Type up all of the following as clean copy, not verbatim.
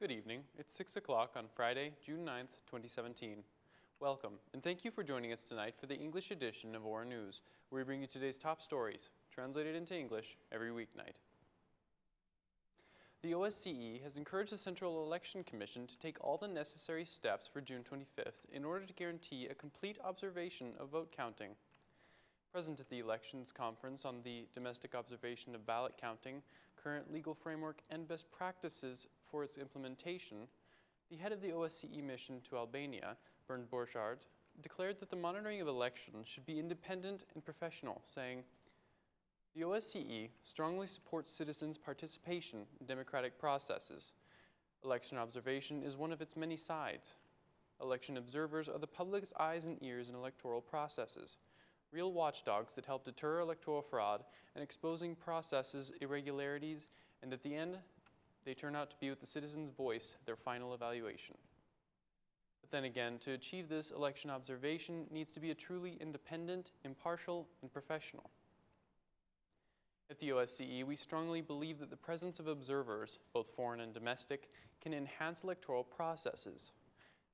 Good evening. It's 6 o'clock on Friday, June 9th, 2017. Welcome, and thank you for joining us tonight for the English edition of OR News, where we bring you today's top stories, translated into English every weeknight. The OSCE has encouraged the Central Election Commission to take all the necessary steps for June 25th in order to guarantee a complete observation of vote counting. Present at the Elections Conference on the domestic observation of ballot counting, current legal framework, and best practices for its implementation, the head of the OSCE mission to Albania, Borchardt, declared that the monitoring of elections should be independent and professional, saying, "The OSCE strongly supports citizens' participation in democratic processes. Election observation is one of its many sides. Election observers are the public's eyes and ears in electoral processes, real watchdogs that help deter electoral fraud and exposing processes irregularities, and at the end, they turn out to be with the citizens' voice their final evaluation." But then again, to achieve this, election observation needs to be a truly independent, impartial, and professional. At the OSCE, we strongly believe that the presence of observers, both foreign and domestic, can enhance electoral processes.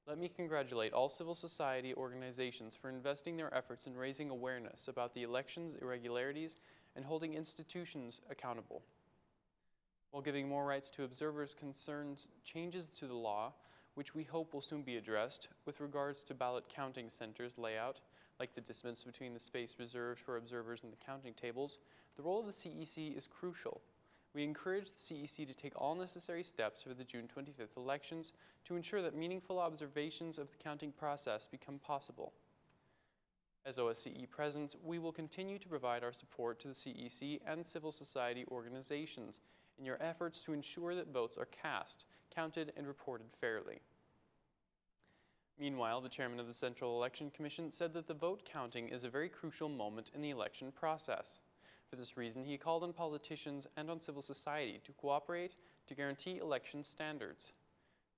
Let me congratulate all civil society organizations for investing their efforts in raising awareness about the elections' irregularities and holding institutions accountable. While giving more rights to observers concerns changes to the law, which we hope will soon be addressed, with regards to ballot counting centers layout, like the distance between the space reserved for observers and the counting tables, the role of the CEC is crucial. We encourage the CEC to take all necessary steps for the June 25th elections to ensure that meaningful observations of the counting process become possible. As OSCE presence, we will continue to provide our support to the CEC and civil society organizations in your efforts to ensure that votes are cast, counted, and reported fairly. Meanwhile, the chairman of the Central Election Commission said that the vote counting is a very crucial moment in the election process. For this reason, he called on politicians and on civil society to cooperate to guarantee election standards.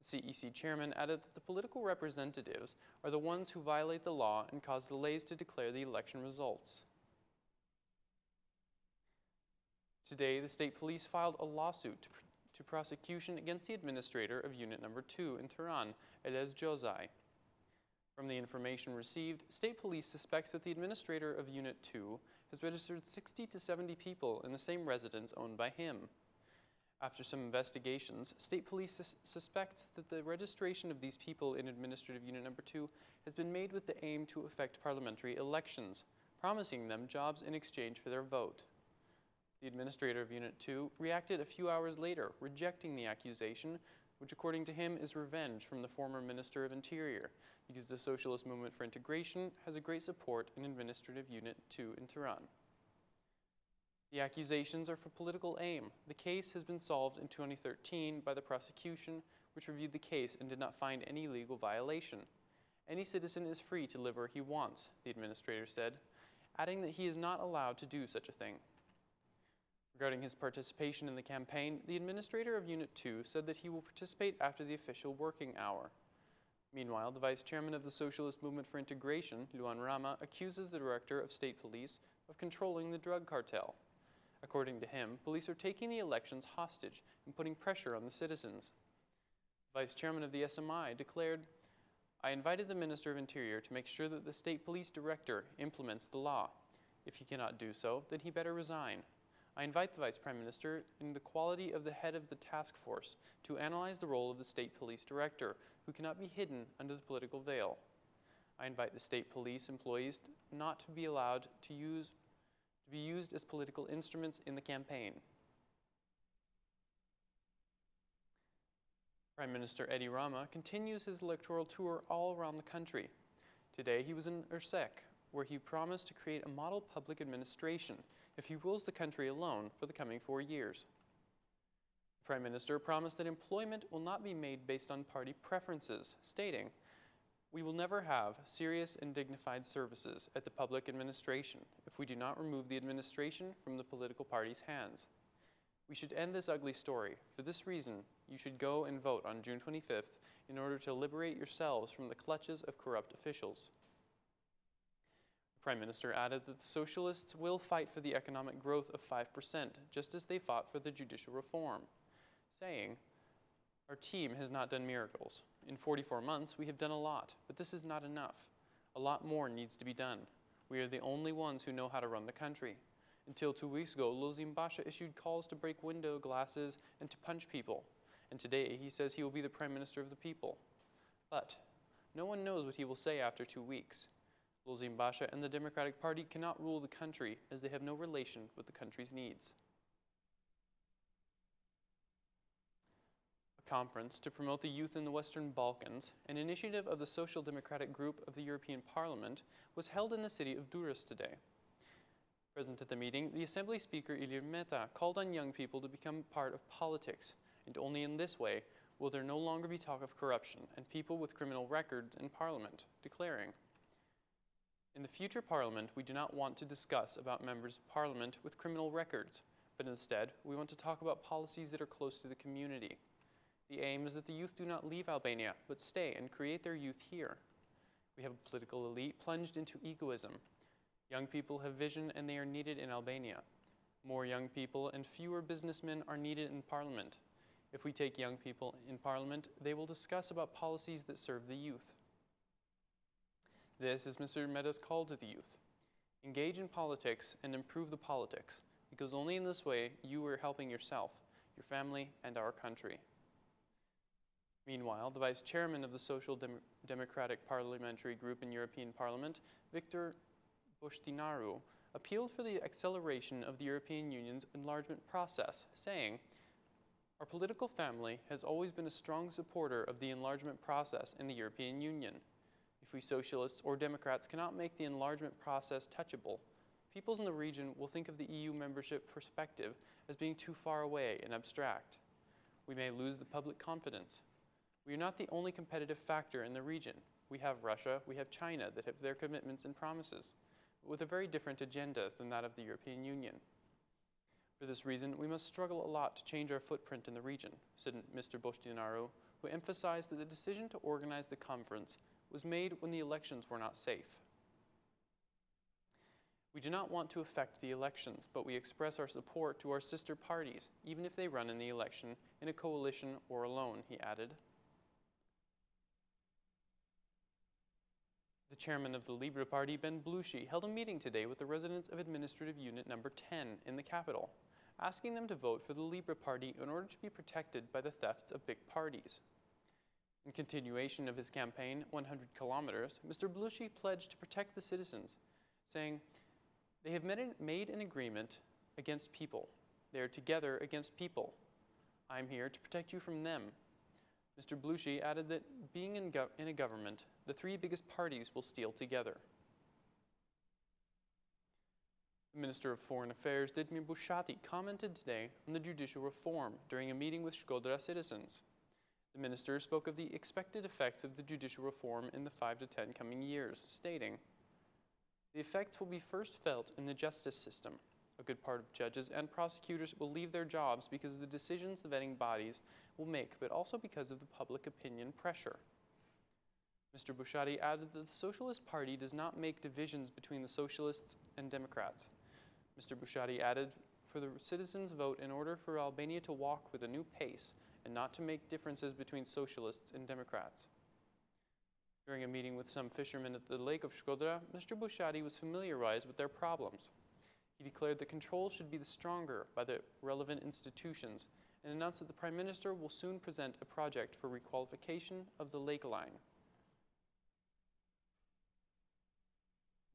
The CEC chairman added that the political representatives are the ones who violate the law and cause delays to declare the election results. Today, the state police filed a lawsuit to prosecution against the administrator of Unit No. 2 in Tehran, Erseke. From the information received, state police suspects that the administrator of Unit 2 has registered 60 to 70 people in the same residence owned by him. After some investigations, state police suspects that the registration of these people in Administrative Unit No. 2 has been made with the aim to affect parliamentary elections, promising them jobs in exchange for their vote. The administrator of Unit 2 reacted a few hours later, rejecting the accusation, which according to him is revenge from the former Minister of Interior, because the Socialist Movement for Integration has a great support in Administrative Unit 2 in Tehran. The accusations are for political aim. The case has been solved in 2013 by the prosecution, which reviewed the case and did not find any legal violation. Any citizen is free to live where he wants, the administrator said, adding that he is not allowed to do such a thing. Regarding his participation in the campaign, the administrator of Unit 2 said that he will participate after the official working hour. Meanwhile, the vice chairman of the Socialist Movement for Integration, Edi Rama, accuses the director of state police of controlling the drug cartel. According to him, police are taking the elections hostage and putting pressure on the citizens. The vice chairman of the SMI declared, "I invited the Minister of Interior to make sure that the state police director implements the law. If he cannot do so, then he better resign. I invite the Vice Prime Minister, in the quality of the head of the task force, to analyze the role of the State Police Director, who cannot be hidden under the political veil. I invite the State Police employees not to be allowed to be used as political instruments in the campaign." Prime Minister Edi Rama continues his electoral tour all around the country. Today he was in Erseke, where he promised to create a model public administration if he rules the country alone for the coming 4 years. The Prime Minister promised that employment will not be made based on party preferences, stating, "We will never have serious and dignified services at the public administration if we do not remove the administration from the political party's hands. We should end this ugly story. For this reason, you should go and vote on June 25th in order to liberate yourselves from the clutches of corrupt officials." The Prime Minister added that the Socialists will fight for the economic growth of 5%, just as they fought for the judicial reform, saying, Our team has not done miracles. In 44 months, we have done a lot, but this is not enough. A lot more needs to be done. We are the only ones who know how to run the country. Until 2 weeks ago, Zimbabwe issued calls to break window glasses and to punch people. And today, he says he will be the Prime Minister of the people. But no one knows what he will say after 2 weeks. Zimbabwe and the Democratic Party cannot rule the country as they have no relation with the country's needs. A conference to promote the youth in the Western Balkans, an initiative of the Social Democratic Group of the European Parliament, was held in the city of Durrës today. Present at the meeting, the Assembly Speaker Ilir Meta called on young people to become part of politics, and only in this way will there no longer be talk of corruption and people with criminal records in Parliament, declaring, "In the future Parliament, we do not want to discuss about members of Parliament with criminal records, but instead, we want to talk about policies that are close to the community. The aim is that the youth do not leave Albania, but stay and create their youth here. We have a political elite plunged into egoism. Young people have vision and they are needed in Albania. More young people and fewer businessmen are needed in Parliament. If we take young people in Parliament, they will discuss about policies that serve the youth." This is Mr. Meta's call to the youth. Engage in politics and improve the politics, because only in this way you are helping yourself, your family, and our country. Meanwhile, the Vice Chairman of the Social Democratic Parliamentary Group in European Parliament, Victor Boștinaru, appealed for the acceleration of the European Union's enlargement process, saying, "Our political family has always been a strong supporter of the enlargement process in the European Union. If we socialists or Democrats cannot make the enlargement process touchable, peoples in the region will think of the EU membership perspective as being too far away and abstract. We may lose the public confidence. We are not the only competitive factor in the region. We have Russia, we have China that have their commitments and promises, but with a very different agenda than that of the European Union. For this reason, we must struggle a lot to change our footprint in the region," said Mr. Boștinaru, who emphasized that the decision to organize the conference was made when the elections were not safe. "We do not want to affect the elections, but we express our support to our sister parties, even if they run in the election in a coalition or alone," he added. The chairman of the Libre Party, Ben Blushi, held a meeting today with the residents of Administrative Unit Number 10 in the capital, asking them to vote for the Libre Party in order to be protected by the thefts of big parties. In continuation of his campaign, 100 kilometers, Mr. Blushi pledged to protect the citizens, saying, "They have made an agreement against people. They are together against people. I am here to protect you from them." Mr. Blushi added that being in a government, the three biggest parties will steal together. The Minister of Foreign Affairs, Bushati, commented today on the judicial reform during a meeting with Shkoder citizens. The minister spoke of the expected effects of the judicial reform in the 5 to 10 coming years, stating, "The effects will be first felt in the justice system. A good part of judges and prosecutors will leave their jobs because of the decisions the vetting bodies will make, but also because of the public opinion pressure." Mr. Bushati added that the Socialist Party does not make divisions between the Socialists and Democrats. Mr. Bushati added, "For the citizens' vote in order for Albania to walk with a new pace and not to make differences between Socialists and Democrats." During a meeting with some fishermen at the lake of Shkoder, Mr. Bushati was familiarized with their problems. He declared that control should be stronger by the relevant institutions and announced that the Prime Minister will soon present a project for requalification of the lake line.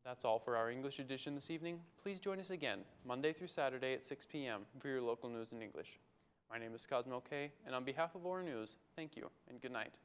That's all for our English edition this evening. Please join us again, Monday through Saturday at 6 p.m. for your local news in English. My name is Cosmo K, and on behalf of OR News, thank you and good night.